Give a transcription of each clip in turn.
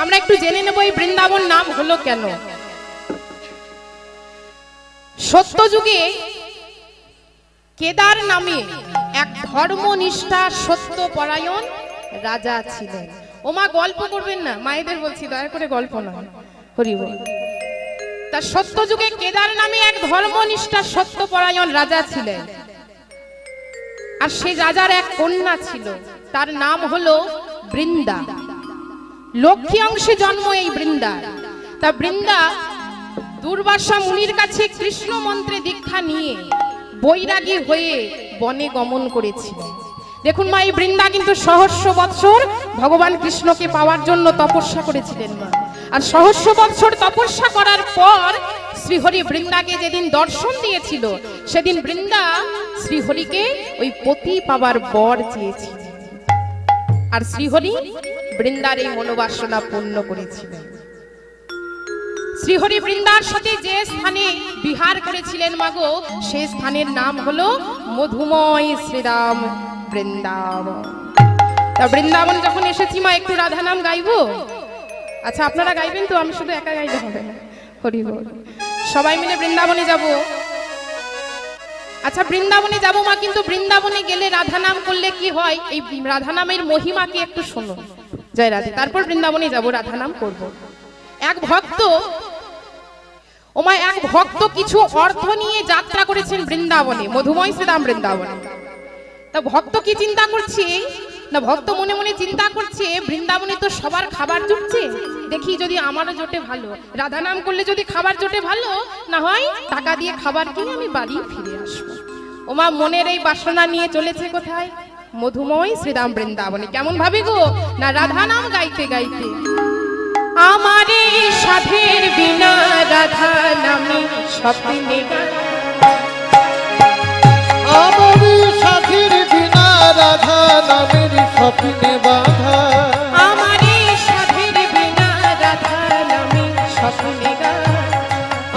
আমরা একটু জেনে নেব এই বৃন্দাবন নাম হলো কেন। সত্য যুগে কেদার নামে এক ধর্মনিষ্ঠা সত্যপরায়ণ রাজা ছিলেন। ওমা গল্প করবেন না, মায়েদের বলছি দয়া করে গল্প না, হরি বল। তার সত্য যুগে কেদার নামে এক ধর্মনিষ্ঠা সত্যপরায়ণ রাজা ছিলেন, আর সেই রাজার এক কন্যা ছিল, তার নাম হলো বৃন্দা। লক্ষ্মী অংশে জন্ম এই বৃন্দা। তা বৃন্দা দুর্বাসা মুনির কাছে কৃষ্ণ মন্ত্রে দীক্ষা নিয়ে বৈরাগী হয়ে বনে গমন করেছিল। দেখুন মা, এই বৃন্দা কিন্তু সহস্র বৎসর ভগবান কৃষ্ণকে পাওয়ার জন্য তপস্যা করেছিলেন মা। আর সহস্র বৎসর তপস্যা করার পর শ্রীহরি বৃন্দাকে যেদিন দর্শন দিয়েছিল, সেদিন বৃন্দা শ্রীহরিকে ওই পতি পাওয়ার বর চেয়েছিল, আর শ্রীহরি বৃন্দার এই মনোবাসনা পূর্ণ করেছিলেন। শ্রীহরি বৃন্দার সাথে যে স্থানে বিহার করেছিলেন মাগো, সেই স্থানের নাম হলো মধুময় শ্রীরাম বৃন্দাবন। তা বৃন্দাবন যখন এসেছি মা, একটু রাধা নাম গাইবো? আচ্ছা আপনারা গাইবেন তো? আমি শুধু একা গাইলে হবে না, হরি বল। সবাই মিলে বৃন্দাবনে যাব। আচ্ছা বৃন্দাবনে যাব মা, কিন্তু বৃন্দাবনে গেলে রাধা নাম করলে কি হয়, এই রাধা নামের মহিমাকে একটু শোনো। জয় রাধে। তারপর বৃন্দাবনে যাব, রাধা নাম করব। এক ভক্ত, ওমা এক ভক্ত কিছু অর্থ নিয়ে যাত্রা করেছেন বৃন্দাবনে, মধুময় শ্রীরাম বৃন্দাবনে। তা ভক্ত কি চিন্তা করছে না, ভক্ত মনে মনে চিন্তা করছে বৃন্দাবনে তো সবার খাবার জুটছে, দেখি যদি আমারও জোটে ভালো, রাধা নাম করলে যদি খাবার জোটে ভালো, না হয় টাকা দিয়ে খাবার কিনে আমি বাড়ি ফিরে আসবো। ওমা মনের এই বাসনা নিয়ে চলেছে কোথায়? মধুময় শ্রীরাম বৃন্দাবনে। কেমন ভাবে গো না, রাধা নাম গাইতে গাইতে, আমারে সাধের বিনা রাধা নামে স্বপ্নে, আমারে সাধের বিনা রাধা নামের স্বপ্নে বাধা, আমারে সাধের বিনা রাধা নামে স্বপ্নে,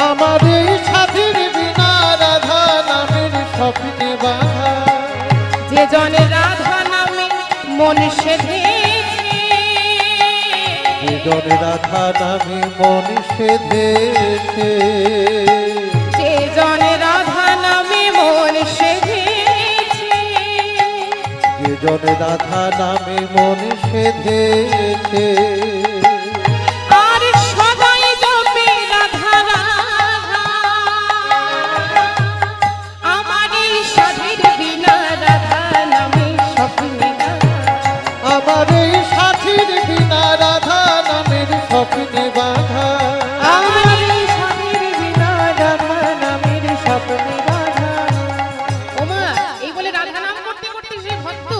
আমারে সাধের বিনা রাধা নামের স্বপ্নে বাধা। যে জন রাধা নামে মন সেধেছে, যে জন রাধা নামে মন সেধেছে, যে জন রাধা নামে মন সেধেছে, যে জন রাধা নামে মন সেধেছে, আর সদাই জপে রাধা রাধা, আমারে সাধের বিনা রাধা নামে স্বপ্নে, আমারে সাথীর বিনা রাধা নামের স্বপ্নে বাধা, আমারে সাধের বিনা রাধা নামের স্বপ্নে বাধা। ওমা এই বলে রাধা নাম করতে করতে সেই ভক্ত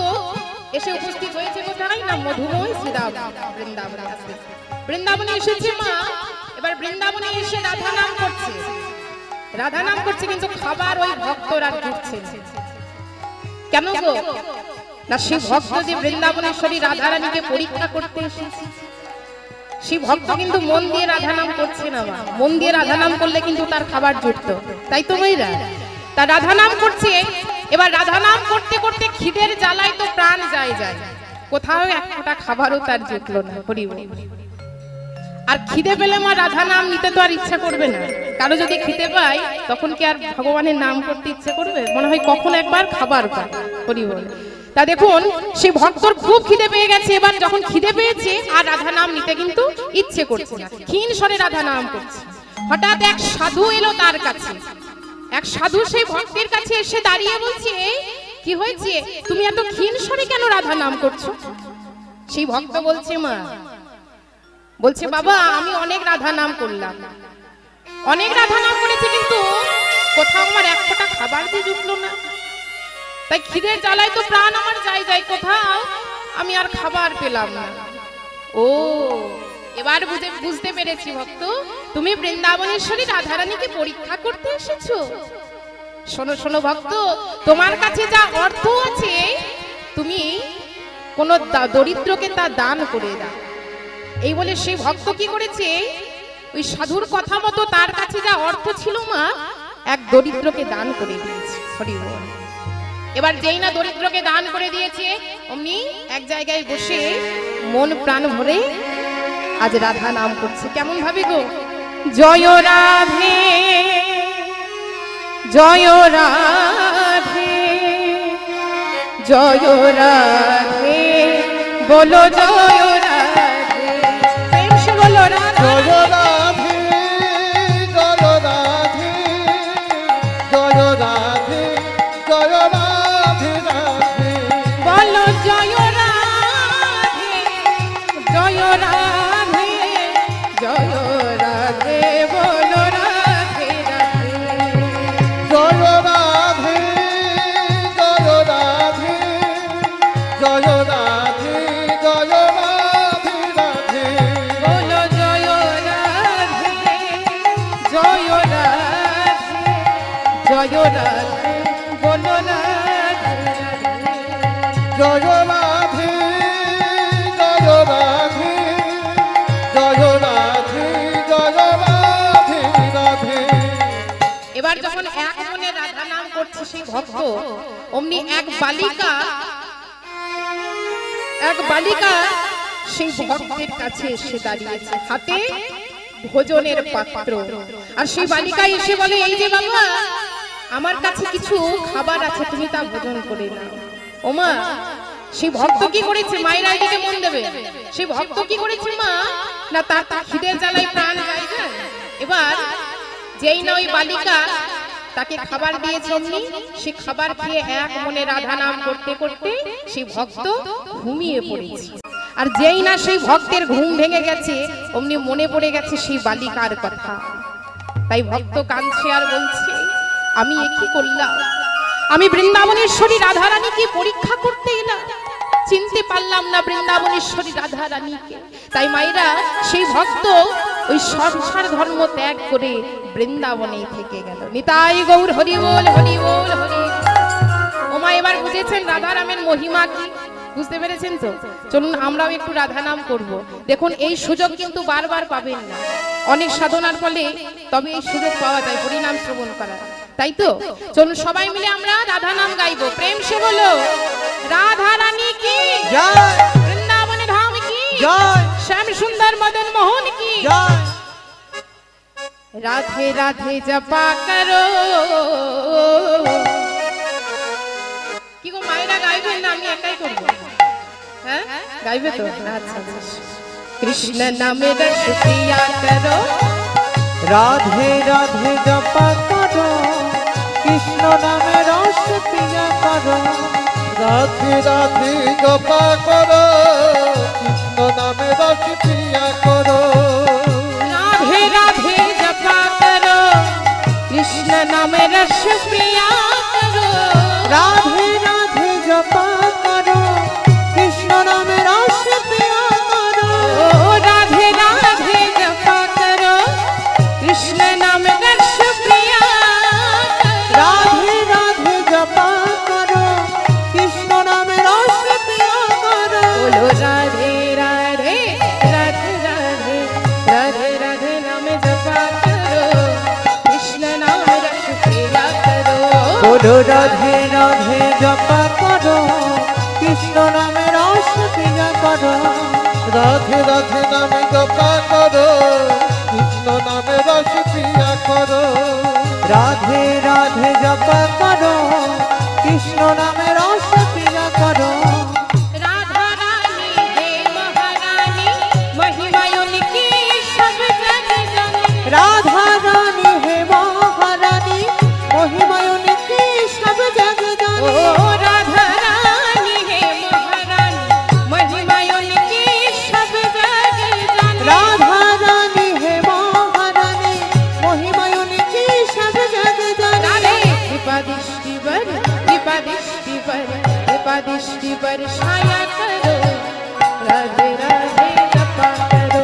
এসে উপস্থিত হয়েছে কোথায় না, মধুময় শ্রীরাম বৃন্দাবনে। বৃন্দাবনে এসেছে মা, এবার বৃন্দাবনে এসে রাধা নাম করছে, রাধা নাম করছে, কিন্তু খাবার ওই ভক্তরা জুটছে কেন গো না, সেই ভক্ত যে বৃন্দাবনেশ্বরী রাধারানীকে পরীক্ষা করতে এসেছে, সেই ভক্ত কিন্তু মন দিয়ে রাধা নাম করছে না মা। মন দিয়ে রাধা নাম করলে কিন্তু তার খাবার জুটতো, তাই তো ভাইরা? তা রাধা নাম করছে, এবার রাধা নাম করতে করতে খিদের জ্বালায় তো প্রাণ যায় যায়, কোথাও এক ফোঁটা খাবারও তার জুটলো না, হরি বল। আর খিদে পেলে মা রাধা নাম নিতে তো আর ইচ্ছা করবে না। কারো যদি খিদে পায় তখন কি আর ভগবানের নাম করতে ইচ্ছে করবে? মনে হয় কখন একবার খাবার পায়, হরি বল। তা দেখুন সেই ভক্তর খুব খিদে পেয়ে গেছে, এবার যখন খিদে পেয়েছে আর রাধা নাম নিতে কিন্তু ইচ্ছে করছে না, ক্ষীণ স্বরে রাধা নাম করছে। হঠাৎ এক সাধু এলো তার কাছে, এক সাধু সেই ভক্তের কাছে এসে দাঁড়িয়ে বলছে, কি হয়েছে, তুমি এত ক্ষীণ স্বরে কেন রাধা নাম করছো? সেই ভক্ত বলছে মা, বলছে বাবা আমি অনেক রাধা নাম করলাম, অনেক রাধা নাম করেছি, কিন্তু কোথাও আমার এক ফোঁটা খাবার দিয়ে জুটলো না, তাই খিদের জ্বালায় তো প্রাণ আমার যায় যায়, কোথাও আমি আর খাবার পেলাম না। ও এবার বুঝতে পেরেছি ভক্ত, তুমি বৃন্দাবনেশ্বরী রাধারানীকে পরীক্ষা করতে এসেছো। শোনো শোনো ভক্ত, তোমার কাছে যা অর্থ আছে তুমি কোন দরিদ্রকে তা দান করে দাও। এই বলে সেই ভক্ত কি করেছে, ওই সাধুর কথা মতো তার কাছে যা অর্থ ছিল মা, এক দরিদ্রকে দান করে দিয়েছে, হরি বল। এবার যেই না দরিদ্রকে দান করে দিয়েছে, অমনি এক জায়গায় বসে মন প্রাণ ভরে আজ রাধা নাম করছে কেমন ভাবে গো। জয় রাধে জয় রাধে জয় রাধে বলো জয় রাধে, প্রেম সে বলো রাধা। জয় রাধে জয় রাধে জয় রাধে জয় রাধে রাধে বলো জয় রাধে জয় রাধে জয় রাধে বলো রাধে রাধে। জয় রাধে জয় রাধে জয় রাধে জয় রাধে রাধে বলো জয় রাধে জয় রাধে জয় রাধে বলো রাধে রাধে। জয় রাধে জয় রাধে জয় রাধে জয় রাধে রাধে। এবার যখন এক মনে রাধা নাম করছে সেই ভক্ত, অমনি এক বালিকা সেই ভক্তের কাছে এসে দাঁড়িয়েছে, হাতে ভোজনের পাত্র। আর সেই বালিকা এসে বলে, এই যে বাবা, আমার কাছে কিছু খাবার আছে, তুমি তা ভোজন করে নাও। ওমা, সেই ভক্ত কি করেছে? মায়ের আইদিকে মন দেবে। সেই ভক্ত কি করেছে মা, না তার খিদের জ্বালায় প্রাণ যায় যায়। এবার যেই না ওই বালিকা তাকে খাবার দিয়েছে, অমনি সে খাবার খেয়ে এক মনে রাধা নাম করতে করতে সেই ভক্ত ঘুমিয়ে পড়েছে। আর যেই না সেই ভক্তের ঘুম ভেঙে গেছে, অমনি মনে পড়ে গেছে সেই বালিকার কথা। তাই ভক্ত কাঁদছে আর বলছে, আমি এ কি করলাম? আমি বৃন্দাবনেশ্বরী রাধারানীকে পরীক্ষা করতে এলাম, চিনতে পারলাম না বৃন্দাবনেশ্বরী রাধারানীকে। তাই মায়েরা সেই ভক্ত ওই সংসার ধর্ম ত্যাগ করে বৃন্দাবনে থেকে গেল। নিতাই গৌর হরি বল হরি বল হরি। ওমা, এবার বুঝেছেন রাধারামের মহিমা কি? বুঝতে পেরেছেন তো? চলুন আমরাও একটু রাধা নাম করব। দেখুন, এই সুযোগ কিন্তু বারবার পাবেন না, অনেক সাধনার ফলে তবে এই সুযোগ পাওয়া যায় হরিনাম শ্রবণ করার। তাই তো চলুন সবাই মিলে আমরা রাধা নাম গাইবো। প্রেম সে বলো রাধা রানী কি জয়, বৃন্দাবনে ধাম কি জয়, শ্যাম সুন্দর মদন মোহন কি জয়। রাধে রাধে জপা করো। কি গো মায়েরা গাইবেন না আমি একাই করবো? হ্যাঁ গাইবে তো? আচ্ছা আচ্ছা। কৃষ্ণ নামে রস পিয়া করো, রাধে রাধে জপা করো, কৃষ্ণ নামে রস পিয়া করো। রাধে রাধে জপা করো, কৃষ্ণ নামে রস পিয়া করো। রাধে রাধে জপা করো, কৃষ্ণ নামে রস পিয়া করো। রাধে রাধে জপা করো, কৃষ্ণ নামে রস পিয়া করো। ও রাধে রাধে জপা করো, কৃষ্ণ নামে রস পিয়া করো। রাধে রাধে জপা করো, কৃষ্ণ নামে রস পিয়া করো। বলো রাধে রাধে রাধে রাধে রাধে রাধে নামে জপা করো, কৃষ্ণ নামে রস পিয়া করো। বলো রাধে রাধে জপা করো, কৃষ্ণ নামে রস পিয়া করো। রাধে রাধে নামে জপা করো, কৃষ্ণ নামে রস পিয়া করো। রাধে রাধে জপা করো, কৃষ্ণ নামে রস পিয়া করো। রাধা রানী হে মহারানী, মহিমায় উনকি সব জগ জানে। রাধা রানী হে মহারানী, মহিমায় উনকি সব জগ ও জানে। রাধা রানী হে মহারানী, মহিমায় উনকি সব জগ জানে। রাধা রানী হে মহারানী, মহিমায় উনকি সব জগ জানে। রাধে কৃপা দৃষ্টি बर, কৃপা দৃষ্টি बर, কৃপা দৃষ্টি बरसाया करो। राधे राधे जपा करो,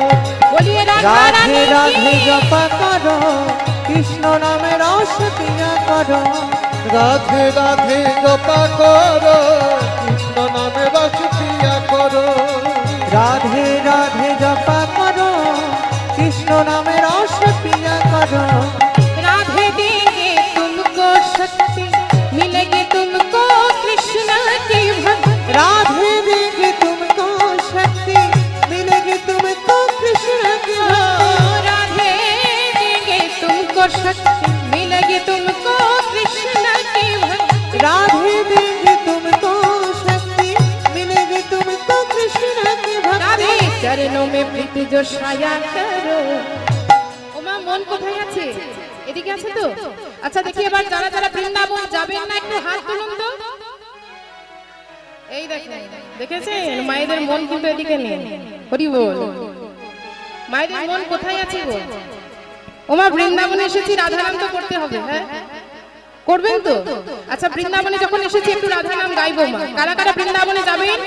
बोलिए राधा রাধে रानी রাধে की। জপা করো, কৃষ্ণ নামে রস পিয়া করো। রাধে রাধে জপা করো, কৃষ্ণ নামে রস পিয়া করো। রাধে রাধে জপা করো, কৃষ্ণ নামে রস পিয়া করো। राधे देंगे तुमको शक्ति, मिलेगी तुमको कृष्ण की भक्ति। राधे देंगे तुमको शक्ति, मिलेगी तुमको कृष्ण কৃত जो সায়া করো। ওমা মন কোথায় আছে? এদিকে আছে তো? আচ্ছা দেখি এবার যারা যারা বৃন্দাবন যাবেন না একটু হাত তুলুন তো। এই দেখেন, দেখেছেন মায়েদের মন কিন্তু এদিকে নেই। হরি বল। মায়েদের মন কোথায় আছে গো? ওমা বৃন্দাবনে এসেছি রাধা নাম তো করতে হবে, হ্যাঁ করবেন তো? আচ্ছা বৃন্দাবনে যখন এসেছি একটু রাধা নাম গাইবো মা। কারা কারা বৃন্দাবনে যাবেন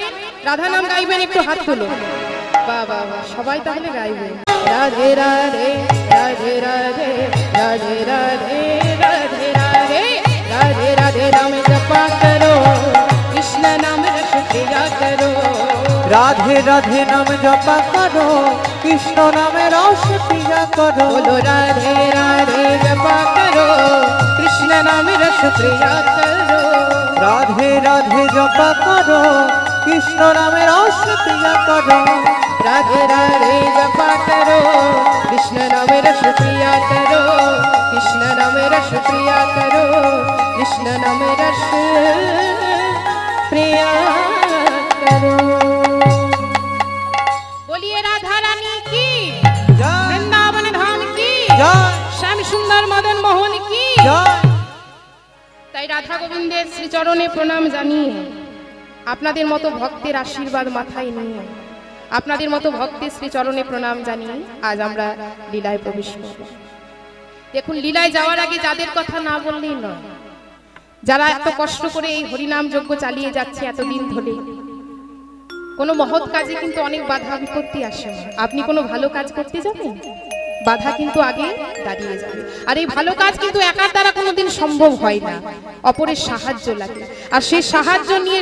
রাধা নাম গাইবেন একটু হাত তুলুন। বাহ বাহ বাহ, সবাই তাহলে গাইবে। রাধে রাধে রাধে রাধে রাধে রাধে রাধে রাধে রাধে রাধে নাম জপা করো, কৃষ্ণ নাম রস পিয়া করো। রাধে রাধে নাম জপা করো, কৃষ্ণ নামে রস পিয়া করো। बोलो राधे राधे जपा करो, कृष्ण नाम रस प्रिया करो। রাধে রাধে জপা করো, কৃষ্ণ নামে রস পিয়া করো। राधे राधे जपा करो, कृष्ण नाम रस प्रिया करो। कृष्ण नाम रस प्रिया करो, कृष्ण नाम रस प्रिया करो। बोलिए राधा रानी की, জয় वृंदावन धाम की, জয় श्याम सुंदर मदन मोहन की। জয়। তাই রাধা গোবিন্দের শ্রীচরণে প্রণাম জানিয়ে আপনাদের মতো ভক্তের আশীর্বাদ মাথায় নিয়ে আপনাদের মতো ভক্তের শ্রীচরণে প্রণাম জানিয়ে আজ আমরা লীলায় প্রবেশ করব। দেখুন লীলায় যাওয়ার আগে যাদের কথা না বললেই নয়, যারা এত কষ্ট করে এই হরিনাম যজ্ঞ চালিয়ে যাচ্ছে এতদিন ধরে, কোনো মহৎ কাজে কিন্তু অনেক বাধা বিপত্তি আসে না। আপনি কোনো ভালো কাজ করতে যাবেন, বাধা কিন্তু আগে দাঁড়িয়ে যাবে। আর এই ভালো কাজ কিন্তু একার দ্বারা কোনোদিন সম্ভব হয় না, অপরের সাহায্য লাগে। আর সেই সাহায্য নিয়ে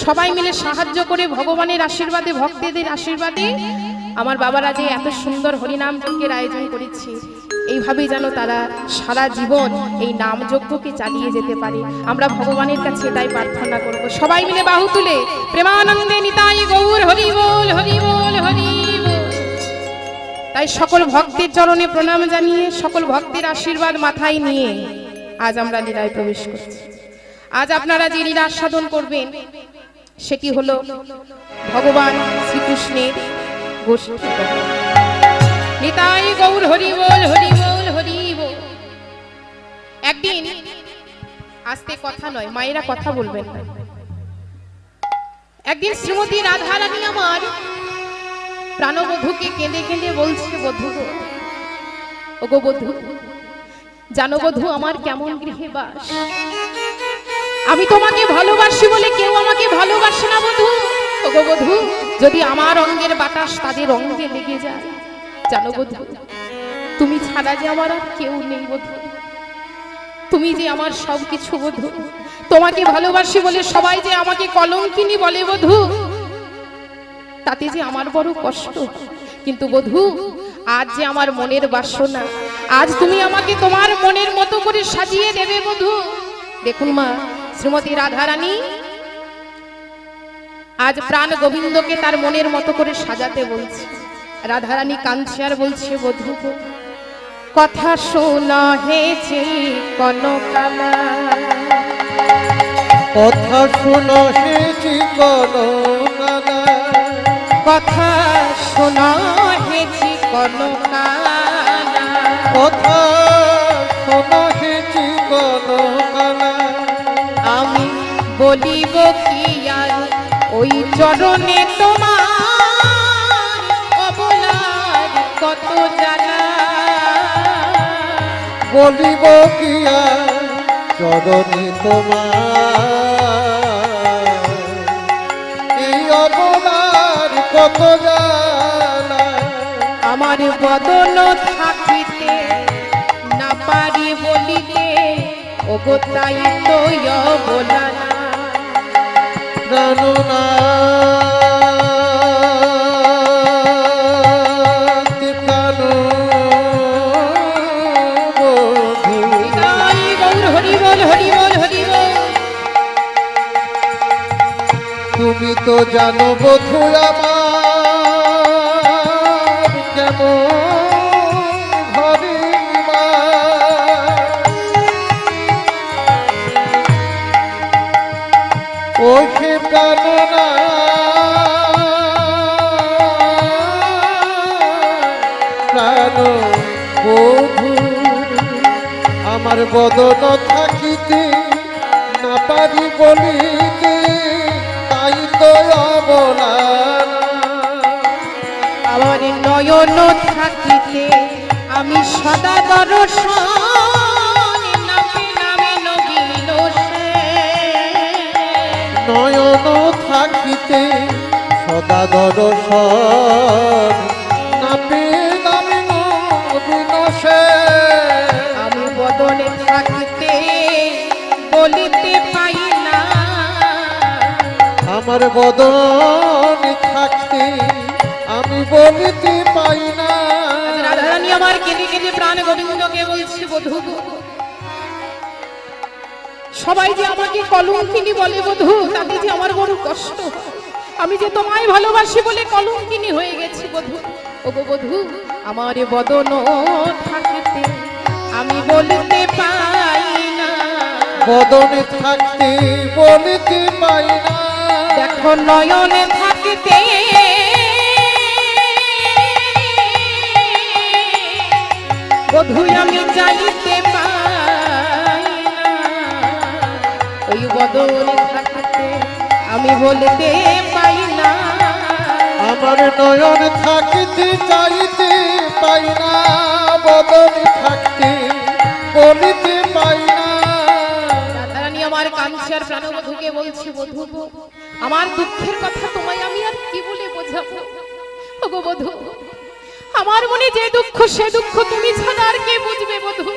সবাই মিলে সাহায্য করে ভগবানের আশীর্বাদে, ভক্তদের আশীর্বাদে আমার বাবারা যে এত সুন্দর হরিনাম যজ্ঞের আয়োজন করেছে, এইভাবেই যেন তারা সারা জীবন এই নাম যজ্ঞকে চালিয়ে যেতে পারে। আমরা ভগবানের কাছে তাই প্রার্থনা করব। সবাই মিলে বাহু তুলে প্রেমানন্দে নিতাই গৌর হরি বল হরি বল হরি বল। তাই সকল ভক্তের চরণে প্রণাম জানিয়ে সকল ভক্তের আশীর্বাদ মাথায় নিয়ে আজ আমরা লীলায় প্রবেশ করছি। আজ আপনারা যে লীলা আস্বাদন করবেন সেটি হলো ভগবান শ্রীকৃষ্ণের গোষ্ঠী। নিতাই গৌর হরি বল হরি বল হরি বল। একদিন আস্তে কথা নয়, মায়েরা কথা বলবেন না। একদিন শ্রীমতী রাধা রানী আমার প্রাণবধূকে কেঁদে কেঁদে বলছে, বধূ গো, ওগো বধূ, জানো বধূ আমার কেমন গৃহে বাস। আমি তোমাকে ভালোবাসি বলে কেউ আমাকে ভালোবাসে না বধূ। ওগো বধূ, যদি আমার অঙ্গের বাতাস তাদের অঙ্গে লেগে যায়, জানো বধূ তুমি ছাড়া যে আমার আর কেউ নেই বধূ। তুমি যে আমার সবকিছু বধূ। তোমাকে ভালোবাসি বলে সবাই যে আমাকে কলঙ্কিনী বলে বধূ, তাতে যে আমার বড় কষ্ট। কিন্তু বধূ আজ যে আমার মনের বাসনা, আজ তুমি আমাকে তোমার মনের মতো করে সাজিয়ে দেবে বধূ। দেখুন মা, শ্রীমতী রাধা রানী আজ প্রাণ গোবিন্দকে তার মনের মতো করে সাজাতে বলছে। রাধা রানী কাঁদছে আর বলছে, বধূ কথা শোনা হেছে কনকালা, কথা শুনো হেছি কনকালা, কথা শোনা হেছি কনকালা, কথা শোনো হেছি কনকালা। আমি বলিব কি আর ওই চরণে তোমার অবলার কত জ্বালা। বলিব কি আর চরণে তোমার এই অবলার কত জ্বালা। আমার বদন থাকিতে না পারি বলিতে, ওগো তাই তো অবলা না। জানো না তুমি তো জানো বধূ আমার কেমন হরিমা। ও সে কাননা জানো বধূ আমার বদন থাকিতে না পারি বলিতে তাই তো অবলা আমার নয়ন থাকিতে আমি সদা দর্শন নামে নামে নবীন নয়ন থাকিতে সদা দর্শন নামে নামে নবীন আমি বদনে থাকিতে বলিতে পাই না আমার বদন থাকতে আমি বলিতে পাই না রাধারানী আমার কেঁদে কেঁদে প্রাণ গোবিন্দকে বলছি বধূ সবাই যে আমাকে কলঙ্কিনী বলে বধূ তাতে যে আমার বড় কষ্ট আমি যে তোমায় ভালোবাসি বলে কলঙ্কিনী হয়ে গেছি বধূ ওগো বধূ আমার বদন থাকিতে আমি বলিতে পাই না বদনে থাকতে বলিতে পাই না দেখো নয়নে থাকিতে বধূ আমি যাইতে পাই না ওই বদনে থাকিতে আমি বলতে পাই না আমার নয়ন থাকিতে চাইতে পাই না বদনে থাকতে বলিতে পাই না রাধারানী আমার কাঞ্চার প্রাণবধূকে বলছি বধূ গো, আমার দুঃখের কথা তোমায় আমি আর কি বলে বোঝাবো ওগো বধূ আমার মনে যে দুঃখ সে দুঃখ তুমি ছাড়া আর কে বুঝবে বধূ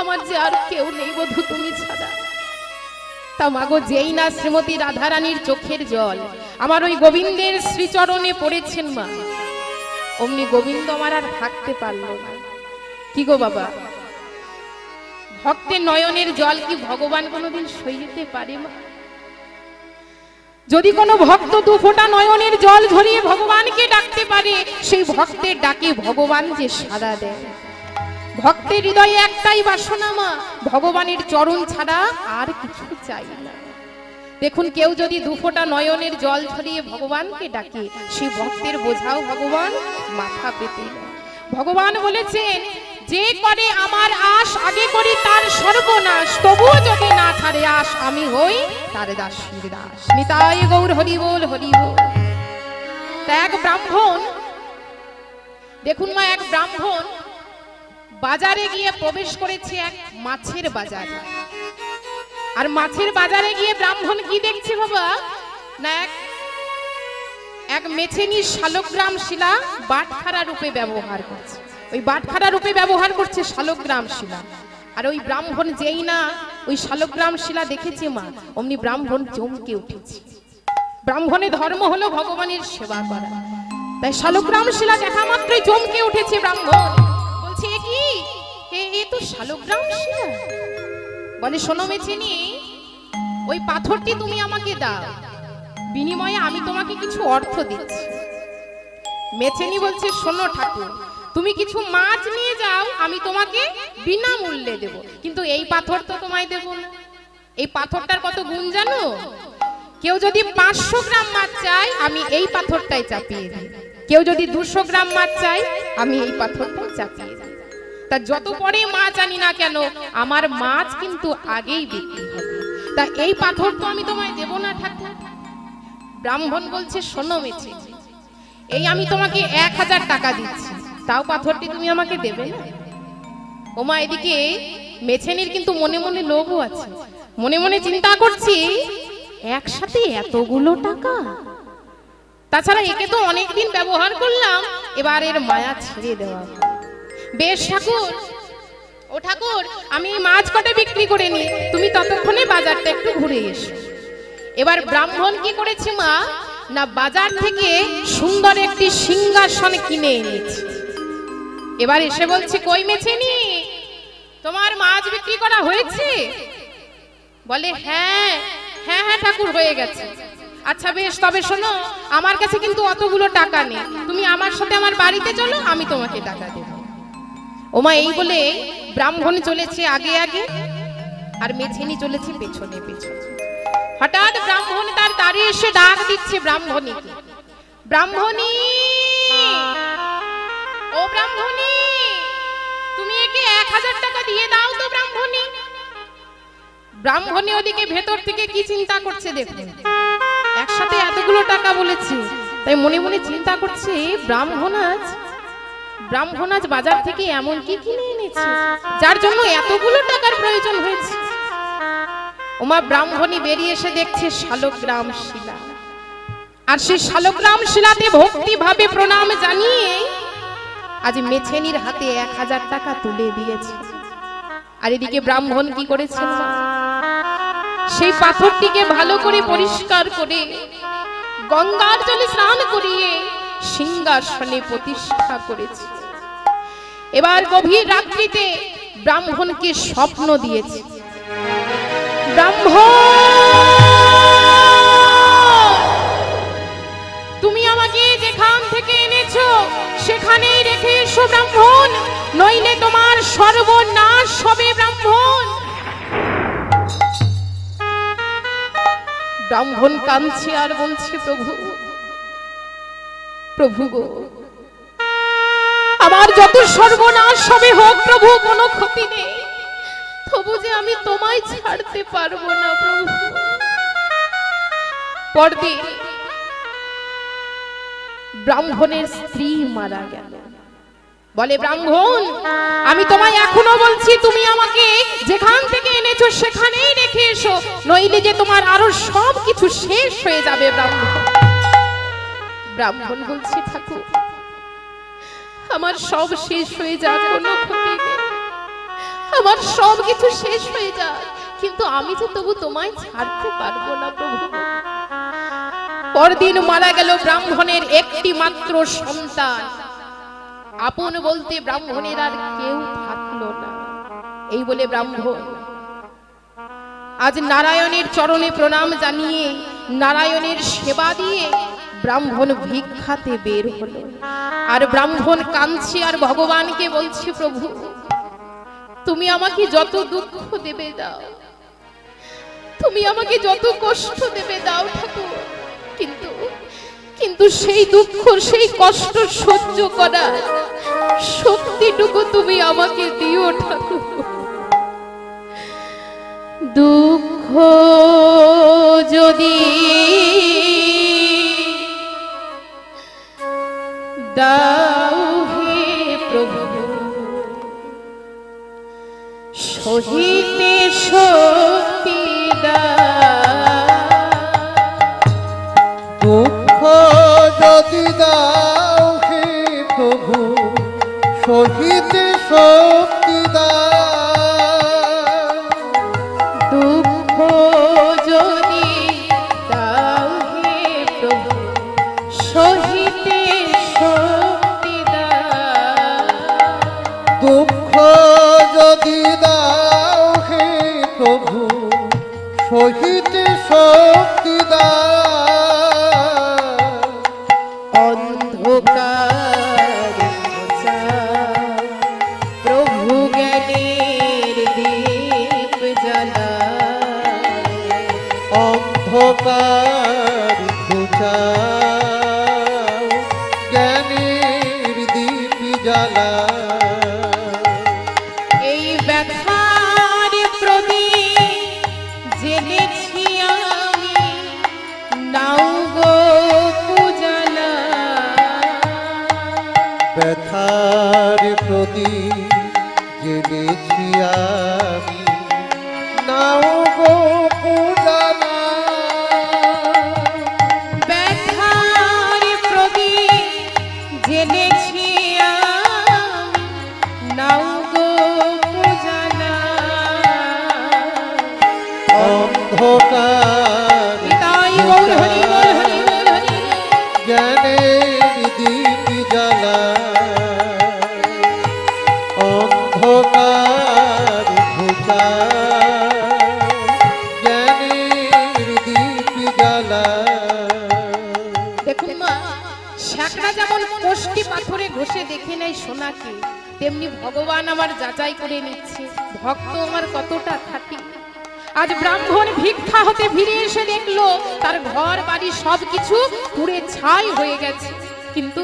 আমার যে আর কেউ নেই বধূ তুমি ছাড়া তা মাগো যেই না শ্রীমতী রাধারানীর চোখের জল আমার ওই গোবিন্দের শ্রীচরণে পড়েছেন মা অমনি গোবিন্দ আমার আর থাকতে পারলো না কি গো বাবা ভক্তের নয়নের জল কি ভগবান কোনোদিন সইতে পারে মা যদি কোনো ভক্ত দু ফোঁটা নয়নের জল ঝরিয়ে ভগবানকে ডাকতে পারে সেই ভক্তের ডাকে ভগবান যে সাড়া দেয় ভক্তের হৃদয়ে একটাই বাসনা মা ভগবানের চরণ ছাড়া আর কিছু চাই না দেখুন কেউ যদি দু ফোঁটা নয়নের জল ঝরিয়ে ভগবানকে ডাকে সেই ভক্তের বোঝাও ভগবান মাথা পেতে নেয় ভগবান বলেছেন যে করে আমার আশ আগে করি তার সর্বনাশ তবুও যদি না ছাড়ে আশ আমি হই তার দাসীর দাস নিতাই গৌর হরি বল হরি বল এক ব্রাহ্মণ দেখুন মা এক ব্রাহ্মণ বাজারে গিয়ে প্রবেশ করেছে এক মাছের বাজারে আর মাছের বাজারে গিয়ে ব্রাহ্মণ কি দেখছে বাবা না এক মেছেনি শালগ্রাম শিলা বাটখারা রূপে ব্যবহার করছে ওই বাটখারা রূপে ব্যবহার করছে শালগ্রাম শিলা আর ওই ব্রাহ্মণ যেই না ওই শালগ্রাম শিলা দেখেছে মা অমনি ব্রাহ্মণ চমকে উঠেছে ব্রাহ্মণের ধর্ম হলো ভগবানের সেবা করা তাই শালগ্রাম শিলা দেখা মাত্রই চমকে উঠেছে ব্রাহ্মণ বলছে কি এ তো শালগ্রাম শিলা বলে শোনো মেছেনি ওই পাথরটি তুমি আমাকে দাও বিনিময়ে আমি তোমাকে কিছু অর্থ দিচ্ছি মেছেনি বলছে শোনো ঠাকুর তুমি কিছু মাছ নিয়ে যাও আমি তোমাকে বিনামূল্যে দেব কিন্তু এই পাথর তো তোমায় দেব না এই পাথরটার কত গুণ জানো কেউ যদি 500 গ্রাম মাছ চায় আমি এই পাথরটাই চাপিয়ে দিই কেউ যদি 200 গ্রাম মাছ চায় আমি এই পাথরটাই চাপিয়ে দিই তা যত পরে মাছ আনি না কেন আমার মাছ কিন্তু আগেই বিক্রি হবে তা এই পাথর তো আমি তোমায় দেব না ঠাকুর ব্রাহ্মণ বলছে শোনো মেছে এই আমি তোমাকে 1000 টাকা দিচ্ছি তাও পাথরটি তুমি আমাকে দেবে না ওমা এদিকে মেছেনির কিন্তু মনে মনে লোভও আছে মনে মনে চিন্তা করছি একসাথে এতগুলো টাকা তাছাড়া একে তো অনেকদিন ব্যবহার করলাম এবার এর মায়া ছেড়ে দেওয়া বেশ ঠাকুর ও ঠাকুর আমি মাছ কটে বিক্রি করে নি তুমি ততক্ষণে বাজারটা একটু ঘুরে এসো এবার ব্রাহ্মণ কি করেছে মা না বাজার থেকে সুন্দর একটি সিংহাসন কিনে এনেছে এবার এসে বলছে কই মেছেনি তোমার মাছ বিক্রি করা হয়েছে বলে হ্যাঁ হ্যাঁ হ্যাঁ ঠাকুর হয়ে গেছে আচ্ছা বেশ তবে শোনো আমার কাছে কিন্তু অতগুলো টাকা নেই তুমি আমার সাথে আমার বাড়িতে চলো আমি তোমাকে টাকা দেব ওমা এই বলে ব্রাহ্মণ চলেছে আগে আগে আর মেছেনি চলেছে পেছনে পেছনে হঠাৎ ব্রাহ্মণ তার দাঁড়িয়ে এসে ডাক দিচ্ছে ব্রাহ্মণীকে ব্রাহ্মণী ও ব্রাহ্মণী 1000 টাকা দিয়ে দাও তো ব্রাহ্মণী। ব্রাহ্মণী ওদিকে ভেতর থেকে কি চিন্তা করছে দেখুন, একসাথে এতগুলো টাকা বলেছি, তাই মনে মনে চিন্তা করছে ব্রাহ্মণ আজ বাজার থেকে এমন কি কিনে এনেছে যার জন্য এতগুলো টাকার প্রয়োজন হয়েছে। ওমা ব্রাহ্মণী বেরিয়ে এসে দেখছে শালগ্রাম শিলা, আর সেই শালগ্রাম শিলাতে ভক্তি ভাবে প্রণাম জানিয়ে আজ মেছেনির হাতে 1000 টাকা তুলে দিয়েছে। আর এদিকে ব্রাহ্মণ কি করেছে, সেই পাথরটিকে ভালো করে পরিষ্কার করে গঙ্গার জলে স্নান করিয়ে সিংহাসনে প্রতিষ্ঠা করেছে। এবার গভীর রাত্রিতে ব্রাহ্মণকে স্বপ্ন দিয়েছে, ব্রাহ্মণ তুমি আমাকে যেখান থেকে এনেছো সেখানেই রেখে এসো ব্রাহ্মণ, নইলে তোমার সর্বনাশ হবে ব্রাহ্মণ। ব্রাহ্মণ কাঁদছে আর বলছে, প্রভু গো, আমার যত সর্বনাশ হবে হোক প্রভু, কোনো ক্ষতি নেই, তবু যে আমি তোমায় ছাড়তে পারবো না প্রভু। পরদিন ব্রাহ্মণের স্ত্রী মারা গেল। বলে, ব্রাহ্মণ আমি তোমায় এখনো বলছি তুমি আমাকে যেখান থেকে এনেছো সেখানেই রেখে এসো, নইলে যে তোমার আরো সব কিছু শেষ হয়ে যাবে ব্রাহ্মণ। ব্রাহ্মণ বলছে, ঠাকুর আমার সব শেষ হয়ে যাক, কোনো ক্ষতি নেই, আমার সব কিছু শেষ হয়ে যাক, কিন্তু আমি যে তবু তোমায় ছাড়তে পারবো না প্রভু। পরদিন মারা গেল ব্রাহ্মণের একটি মাত্র সন্তান। আপন বলতে ব্রাহ্মণের আর কেউ থাকলো না। এই বলে ব্রাহ্মণ আজ নারায়ণের চরণে প্রণাম জানিয়ে নারায়ণের সেবা দিয়ে ব্রাহ্মণ ভিক্ষাতে বের হলো। আর ব্রাহ্মণ কাঁদছে আর ভগবানকে বলছে, প্রভু তুমি আমাকে যত দুঃখ দেবে দাও, তুমি আমাকে যত কষ্ট দেবে দাও ঠাকুর, কিন্তু সেই দুঃখ সেই কষ্ট সহ্য করার শক্তিটুকু তুমি আমাকে দিও ঠাকুর। দুঃখ যদি দাও হে প্রভু, সহিতে শক্তি দাও। দুঃখ যদি দাও হে প্রভু, সহিতে শক্তি দাও। দুঃখ যদি দাও হে প্রভু, সহিতে শক্তি দাও। দুঃখ যদি দাও হে প্রভু, সহিতে শক্তি দাও। অন্ধকার প্রভু জ্ঞানের দীপ জ্বালা। অন্ধকার ঘুচাও, জ্ঞানের দীপ জ্বালা। এই ব্যথার প্রদীপ জেনেছি আমি, নাও গো পূজালা। ব্যথার প্রদীপ জেনেছি আমি, নাও গো পূজালা। ব্যথার প্রদীপ জেনেছি আমি, নাও গো পূজালা। অন্ধকার তাই গৌর হরি বল, হরি বল, হরি বল। জ্ঞানের দীপ জ্বালা। অন্ধকার ঘুচাও, জ্ঞানের দীপ জ্বালা। দেখুন মা, শ্যাকরা যেমন কোষ্টি পাথরে ঘষে দেখে নেয় সোনাকে, তেমনি ভগবান আমার যাচাই করে নিচ্ছে ভক্ত আমার কতটা খাঁটি। আজ ব্রাহ্মণ ভিক্ষা হতে ফিরে এসে দেখলো তার ঘর বাড়ি সবকিছু পুড়ে ছাই হয়ে গেছে, কিন্তু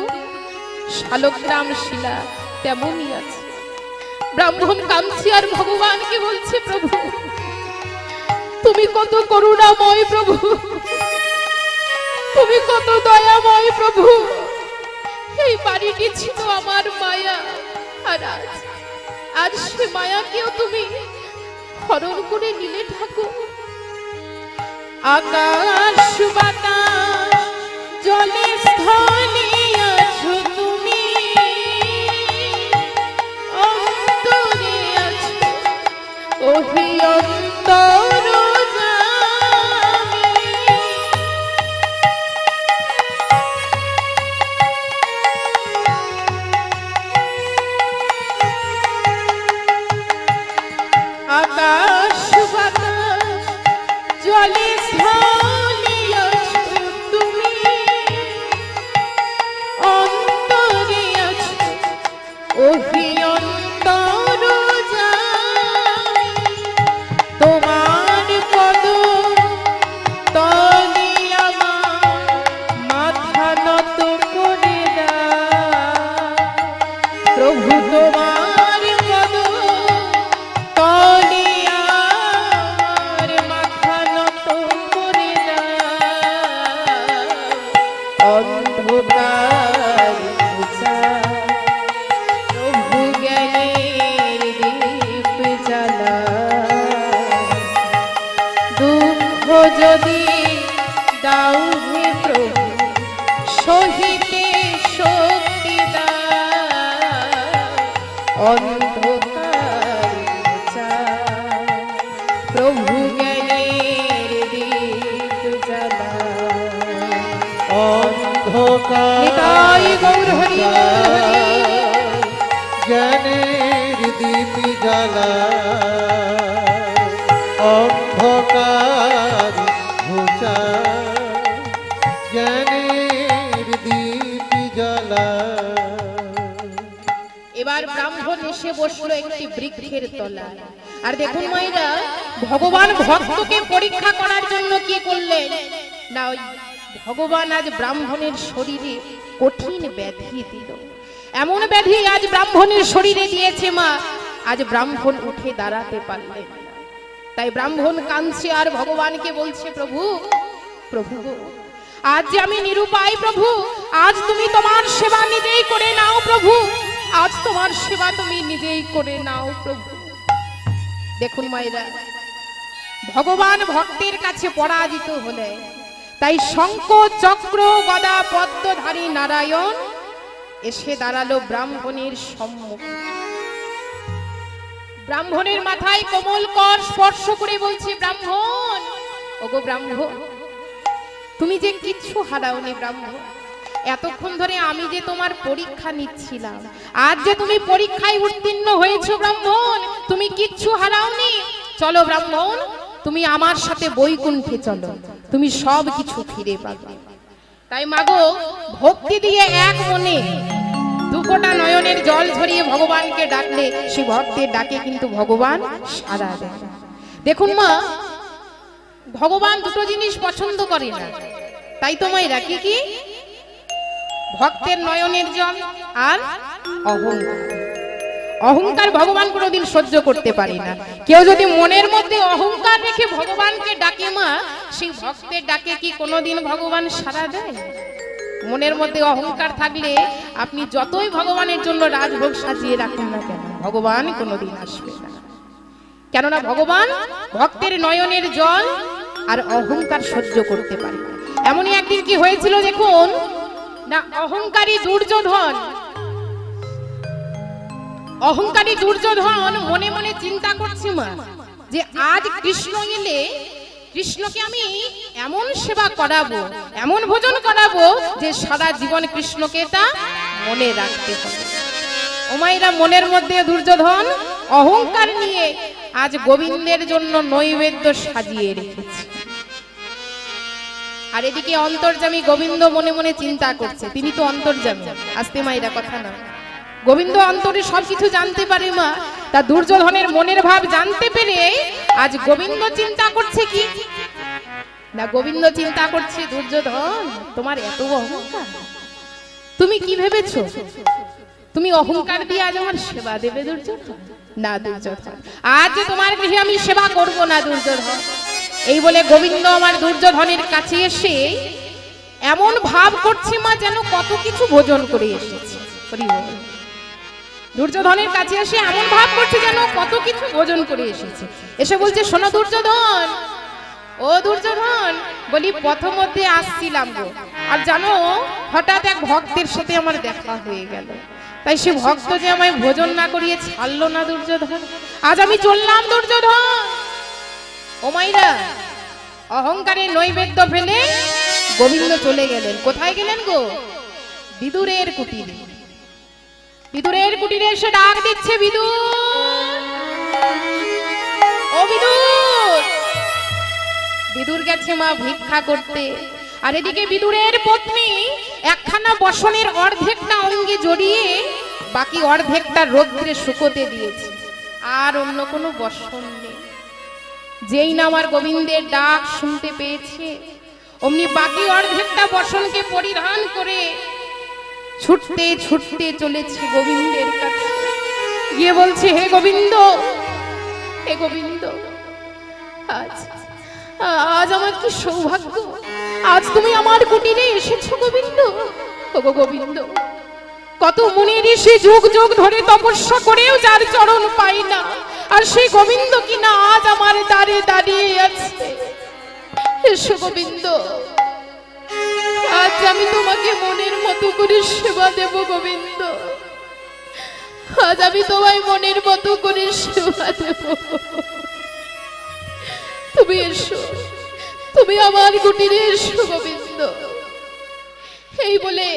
শালগ্রাম শিলা তেমনই আছে। ব্রাহ্মণ কাঁদছে আর ভগবানকে বলছে, প্রভু তুমি কত করুণাময় প্রভু, তুমি কত দয়াময় প্রভু। এই বাড়িটি ছিল আমার মায়া, আর আজ সে মায়াকেও তুমি হরণ করে নিলে ঠাকুর। আকাশ বাতাস জলে স্থলে আছো তুমি, অন্তরে আছো ওহি অন্তর জামি। আকাশ বাতাস জলে স্থলে আছো তুমি, অন্তরে আছো ওহি অন্তর জামি। তোমার পদ তলে আমার মাথা নত করে দাও প্রভু, তোমার পদ তলে আমার মাথা নত করে দাও। অন্ধকার ঘুচা প্রভু জ্ঞানের দীপ জ্বালা, দুঃখ যদি দাও হে প্রভু সহিতে শক্তি দাও। অন্ধকার ঘুচা প্রভু জ্ঞানের দীপ জ্বালা। নিতাই গৌর হরি হরি। জ্ঞানের দীপ জ্বালা, অন্ধকার ঘুচা জ্ঞানের দীপ জ্বালা। এবার ব্রাহ্মণ এসে বসলো একটি বৃক্ষের তলায়। আর দেখুন মায়েরা, ভগবান ভক্তকে পরীক্ষা করার জন্য কি করলেন না, ওই ভগবান আজ ব্রাহ্মণের শরীরে কঠিন ব্যাধি দিল। এমন ব্যাধি আজ ব্রাহ্মণের শরীরে দিয়েছে মা, আজ ব্রাহ্মণ উঠে দাঁড়াতে পারলেন না। তাই ব্রাহ্মণ কাঁদছে আর ভগবানকে বলছে, প্রভু প্রভু আজ যে আমি নিরুপায় প্রভু, আজ তুমি তোমার সেবা নিজেই করে নাও প্রভু, আজ তোমার সেবা তুমি নিজেই করে নাও প্রভু। দেখুন মায়েরা, ভগবান ভক্তের কাছে পরাজিত হলে তাই শঙ্খ চক্র গদা পদ্মধারী নারায়ণ এসে দাঁড়ালো ব্রাহ্মণের সম্মুখে। ব্রাহ্মণের মাথায় কোমল কর স্পর্শ করে বলছে, ব্রাহ্মণ ওগো ব্রাহ্মণ, তুমি যে কিচ্ছু হারাওনি ব্রাহ্মণ। এতক্ষণ ধরে আমি যে তোমার পরীক্ষা নিচ্ছিলাম, আজ যে তুমি পরীক্ষায় উত্তীর্ণ হয়েছো ব্রাহ্মণ, তুমি কিচ্ছু হারাওনি। চলো ব্রাহ্মণ, তুমি আমার সাথে বৈকুণ্ঠে চলো, তুমি সব কিছু ফিরে পাবে। তাই মাগো, ভক্তি দিয়ে এক মনে দুফোঁটা নয়নের জল ঝরিয়ে ভগবানকে ডাকলে সে ভক্তের ডাকে কিন্তু ভগবান সাড়া দেয়। দেখুন মা, ভগবান দুটো জিনিস পছন্দ করে না, তাই তো মায়েরা, কি কি? ভক্তের নয়নের জল আর অহংকার। অহংকার ভগবান কোনোদিন সহ্য করতে পারে না। কেউ যদি মনের মধ্যে অহংকার রেখে ভগবানকে ডাকে মা, সেই ভক্তের ডাকে কি কোনোদিন ভগবান সাড়া দেয়? মনের মধ্যে অহংকার থাকলে আপনি যতই ভগবানের জন্য রাজভোগ সাজিয়ে রাখুন না কেন, ভগবান কোনোদিন আসবে না। কেননা ভগবান ভক্তের নয়নের জল আর অহংকার সহ্য করতে পারে। এমনই একদিন কি হয়েছিল দেখুন না, অহংকারী দুর্যোধন মনে মনে চিন্তা করছে মা, যে আজ কৃষ্ণ এলে কৃষ্ণকে আমি এমন সেবা করাবো, এমন ভোজন করাবো যে সারা জীবন কৃষ্ণকে তা মনে রাখতে হবে। ও মায়েরা, মনের মধ্যে দুর্যোধন অহংকার নিয়ে আজ গোবিন্দের জন্য নৈবেদ্য সাজিয়ে রেখেছে। আর এদিকে অন্তর্যামী গোবিন্দ মনে মনে চিন্তা করছে, তিনি তো অন্তর্যামী। আস্তে মায়েরা, কথা না, গোবিন্দ অন্তরে সবকিছু জানতে পারে মা। তা দুর্যোধনের মনের ভাব জানতে পেরে আজ গোবিন্দ চিন্তা করছে কি না, গোবিন্দ চিন্তা করছে, দুর্যোধন তোমার এত অহংকার, তুমি কি ভেবেছো তুমি অহংকার দিয়ে আজ আমার সেবা দেবে দুর্যোধন? না দুর্যোধন, আজ তোমার গৃহে আমি সেবা করব না দুর্যোধন। এই বলে গোবিন্দ আমার দুর্যোধনের কাছে এসে এমন ভাব করছে মা যেন কত কিছু ভোজন করে এসেছে। দুর্যোধনের কাছে এসে এমন ভাব করছে যেন কত কিছু ভোজন করে এসেছে। এসে বলছে, শোনো দুর্যোধন, ও দুর্যোধন, বলি পথ মধ্যে আসছিলাম গো, আর জানো হঠাৎ এক ভক্তের সাথে আমার দেখা হয়ে গেল, তাই সে ভক্ত যে আমায় ভোজন না করিয়ে ছাড়লো না দুর্যোধন, আজ আমি চললাম দুর্যোধন। ও মাইরা, অহংকারে নৈবেদ্য ফেলে গোবিন্দ চলে গেলেন। কোথায় গেলেন গো? বিদুরের কুটিরে। বিদুরের কুটিরে এসে ডাক দিচ্ছে, বিদুর, ও বিদুর। বিদুর গেছে মা ভিক্ষা করতে, আর এদিকে বিদুরের পত্নী একখানা বসনের অর্ধেকটা অঙ্গে জড়িয়ে বাকি অর্ধেকটা রৌদ্রে শুকোতে দিয়েছে, আর অন্য কোনো বসন নেই। যেই না আমার গোবিন্দের ডাক শুনতে পেয়েছে, অমনি বাকি অর্ধেকটা বসনকে পরিধান করে ছুটতে ছুটতে চলেছে গোবিন্দের কাছে, গিয়ে বলছে, হে গোবিন্দ, হে গোবিন্দ, আজ আজ আমার কি সৌভাগ্য, আজ তুমি আমার কুটিরে এসেছো গোবিন্দ। ওগো গোবিন্দ, কত মুনি ঋষি যুগ যুগ ধরে তপস্যা করেও যার চরণ পাই না, আর সেই গোবিন্দ কিনা আজ আমার দ্বারে দাঁড়িয়ে আছে। এসো গোবিন্দ, আজ আমি তোমাকে মনের মতো করে সেবা দেব গোবিন্দ, আজ আমি তোমায় মনের মতো করে সেবা দেব। তুমি এসো, তুমি আমার কুটিরে এসো গোবিন্দ। এই বলে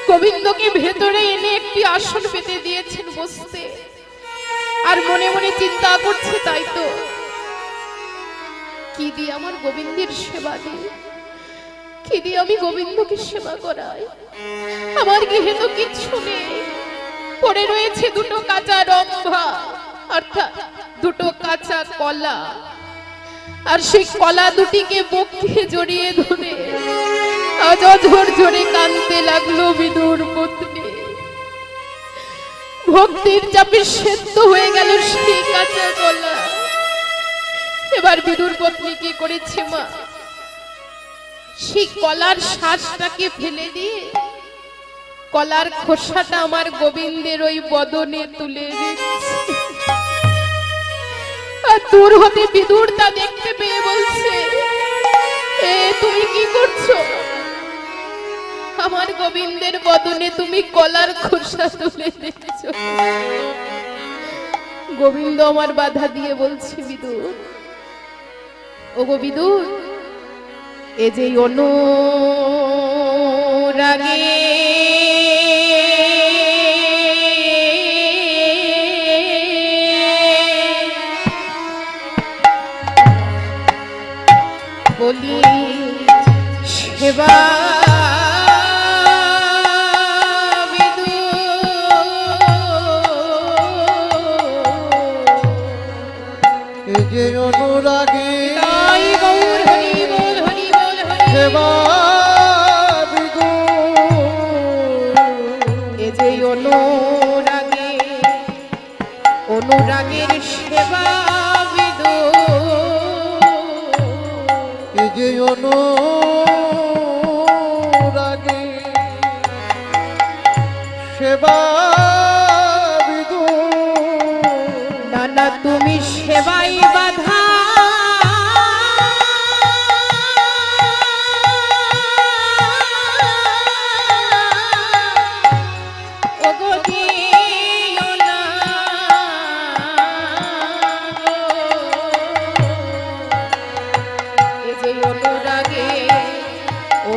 গোবিন্দকে ভেতরে এনে একটি আসন পেতে দিয়েছেন বসতে, আর মনে মনে চিন্তা করছে, তাই তো কি দিয়ে আমার গোবিন্দের সেবা দিই, কি দিয়ে আমি গোবিন্দকে সেবা করাই। আমার গৃহে তো কিচ্ছু নেই, পড়ে রয়েছে দুটো কাঁচা রম্ভা, অর্থাৎ দুটো কাঁচা কলা, আর সেই কলা দুটিকে বক্ষে জড়িয়ে ধরে অঝর ঝরে কাঁদতে লাগলো বিদুর পত্নী। ভক্তির চাপে সেদ্ধ হয়ে গেল সেই কাঁচা কলা। এবার বিদুর পত্নী কি করেছে মা, সেই কলার শ্বাসটাকে ফেলে দিয়ে কলার খোসাটা আমার গোবিন্দের ওই বদনে তুলে দিচ্ছে। আর দূর হতে বিদুর তা দেখতে পেয়ে বলছে, এ তুমি কি করছো? আমার গোবিন্দের বদনে তুমি কলার খোসা তুলে দিয়েছো। গোবিন্দ আমার বাধা দিয়ে বলছে, বিদুর, ওগো বিদুর, এ যে অনুরাগে বলি সেবা যে অনুরাগে সেবা এ যে অনুরাগে, অনুরাগের সেবা এ যে অনুরাগে সেবা নানা তুমি সেবাই বাধা,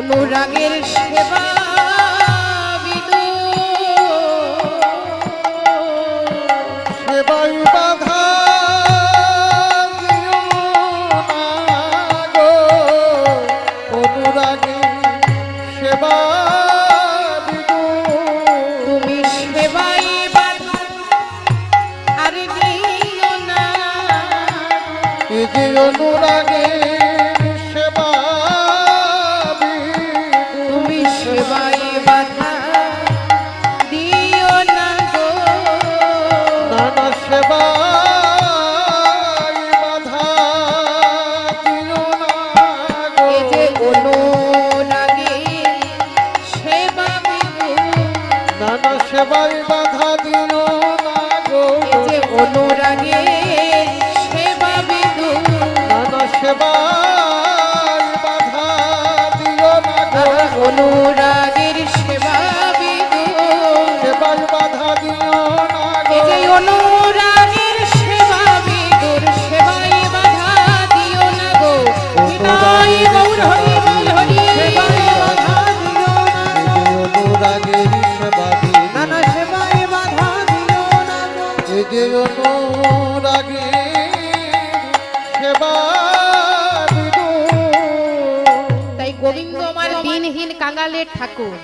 অনুরাগের সেবা সেবাই বাধা অনুরাগে সেবা তুমি সেবাই বাধা আর দিও না, এ যে অনুরাগে সেবা তুমি সেবাই বাধা দিও না গো। সেবায় বাধা দিও না গো এই যে অনুরাগে সেবা বিদুর নানা সেবায় বাধা দিও না গো অনুরাগের সেবা বিদুর সেবায় বাধা দিও না এই গো যে অনুরাগের সেবা বিদুর সেবায় বাধা দিও না গো নিতাই গৌর হরি বল হরি সেবায় বাধা দিও না অনুরাগের সেবা নানা সেবায় বাধা দিও না গো এই যে অনুরাগের সেবা তাই গোবিন্দ আমার দিনহীন কাঙালের ঠাকুর।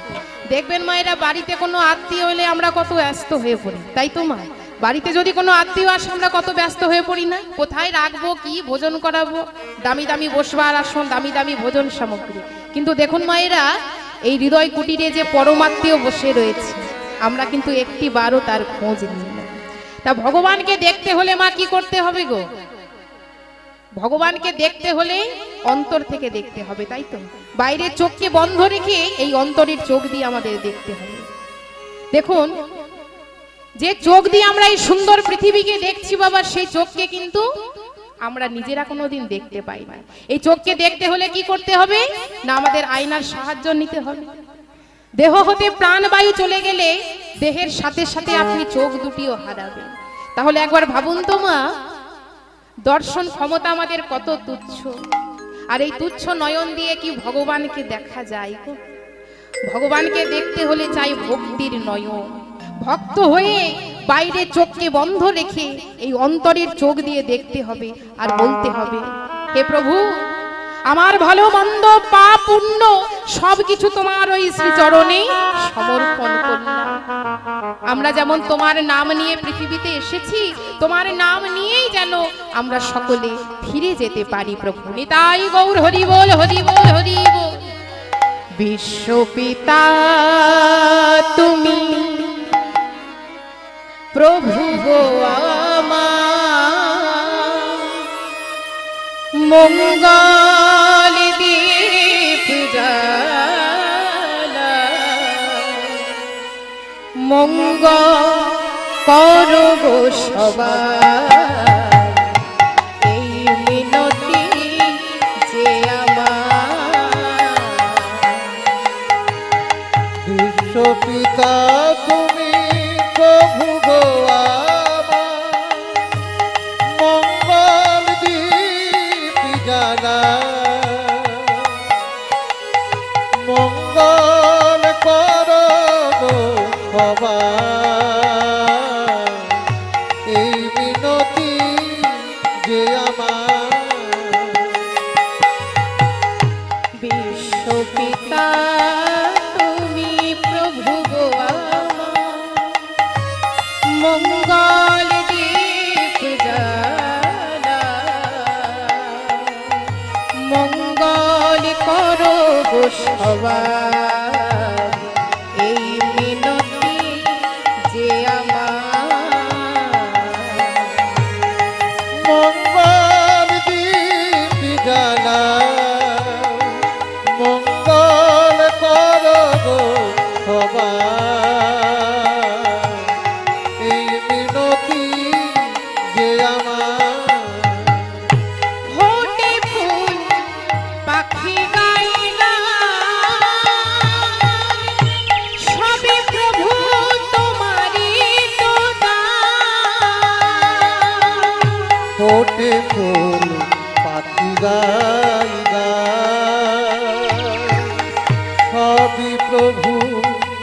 দেখবেন মায়েরা বাড়িতে কোনো আত্মীয় হলে আমরা কত ব্যস্ত হয়ে পড়ি, তাই তো মা? বাড়িতে যদি কোনো আত্মীয় আসে আমরা কত ব্যস্ত হয়ে পড়ি না? কোথায় রাখবো, কি ভোজন করাবো, দামি দামি বসবার আসন, দামি দামি ভোজন সামগ্রী। কিন্তু দেখুন মায়েরা, এই হৃদয় কুটিরে যে পরমাত্মীয় বসে রয়েছে আমরা কিন্তু একটি বারও তার খোঁজ নিই না। তা ভগবানকে দেখতে হলে মা কি করতে হবে গো? ভগবানকে দেখতে হলে অন্তর থেকে দেখতে হবে, তাই তো? বাইরের চোখকে বন্ধ রেখে এই অন্তরের চোখ দিয়ে আমাদের দেখতে হবে। দেখুন, যে চোখ দিয়ে আমরা এই সুন্দর পৃথিবীকে দেখছি বাবা, সেই চোখকে কিন্তু আমরা নিজেরা কোনোদিন দেখতে পাই না। এই চোখকে দেখতে হলে কি করতে হবে না, আমাদের আয়নার সাহায্য নিতে হবে। দেহ হতে প্রাণবায়ু চলে গেলে দেহের সাথে সাথে আপনি চোখ দুটিও হারাবেন। তাহলে একবার ভাবুন তো মা, দর্শন ক্ষমতা আমাদের কত তুচ্ছ, আর এই তুচ্ছ নয়ন দিয়ে কি ভগবানকে দেখা যায় গো? ভগবানকে দেখতে হলে চাই ভক্তির নয়ন। ভক্ত হয়ে বাইরে চোখকে বন্ধ রেখে এই অন্তরের চোখ দিয়ে দেখতে হবে আর বলতে হবে, হে প্রভু, আমার ভালো মন্দ পাপ পুণ্য সবকিছু তোমার ওই শ্রীচরণে সমর্পণ করলাম। আমরা যেমন তোমার নাম নিয়ে পৃথিবীতে এসেছি, তোমার নাম নিয়েই যেন আমরা সকলে ফিরে যেতে পারি প্রভু। নিতাই গৌর হরি বল হরি বল হরি বল। বিশ্বপিতা তুমি প্রভু গো আমার, মঙ্গল দীপ জ্বালা, মঙ্গল করো গো সবার, এই মিনতি যে আমার। বিশ্বপিতা তুমি প্রভু গো আমার, মঙ্গল দীপ জ্বালা, মঙ্গল করো গো সবার, এই মিনতি যে আমার। বিশ্বপিতা তুমি প্রভু গো আমার, মঙ্গল দীপ জ্বালা, মঙ্গল করো গো সবার, এই মিনতি যে আমার। মঙ্গল দীপ জ্বালা, মঙ্গল করো গো সবার, এই মিনতি যে আমার। হোটে ফুল পাখি গাইলা, সবে প্রভু তোমারি তো দান। ফোটে ফুল পাখি গাই গায়, সবই প্রভু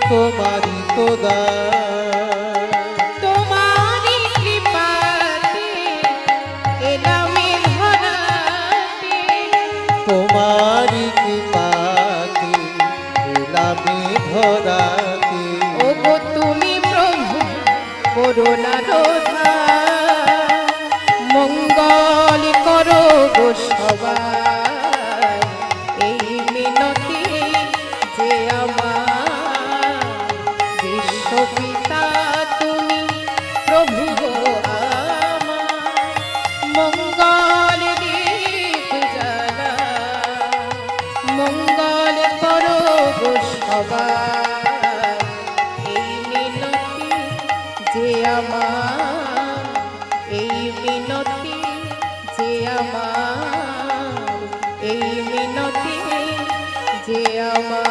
তোমারি তো দান। তোমারি কৃপাতে এলাম এ ধরাতে, তোমারি কৃপাতে এলাম এ ধরাতে। ওগো তুমি প্রভু করুণার ধার, মঙ্গল করো গো সবার, এই মিনতি যে আমার। বিশ্বপিতা তুমি প্রভু গো আমার, মঙ্গল দীপ জ্বালা, মঙ্গল করো গো সবার, এই মিনতি আমার এই মিনতি, যে আমার এই মিনতি, যে আমার।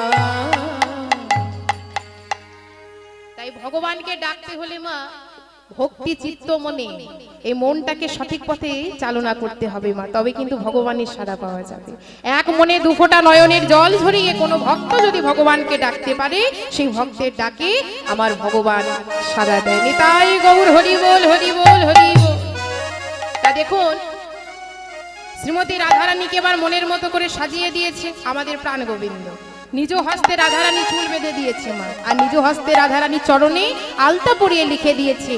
তাই ভগবানকে ডাকতে হলে মা ভক্তি চিত্ত মনে এই মনটাকে সঠিক পথে চালনা করতে হবে মা, তবে কিন্তু ভগবানের সাড়া পাওয়া যাবে। এক মনে দুফোঁটা নয়নের জল ঝরিয়ে কোনো ভক্ত যদি ভগবানকে ডাকতে পারে, সেই ভক্তের ডাকে আমার ভগবান সাড়া দেয়। নিতাই গৌর হরি বল, হরি বল, হরি বল। তা দেখুন শ্রীমতী রাধারানীকে এবার মনের মতো করে সাজিয়ে দিয়েছে আমাদের প্রাণ গোবিন্দ। নিজ হস্তে রাধারানী চুল বেঁধে দিয়েছে মা, আর নিজ হস্তে রাধারানী চরণে আলতা পরিয়ে লিখে দিয়েছে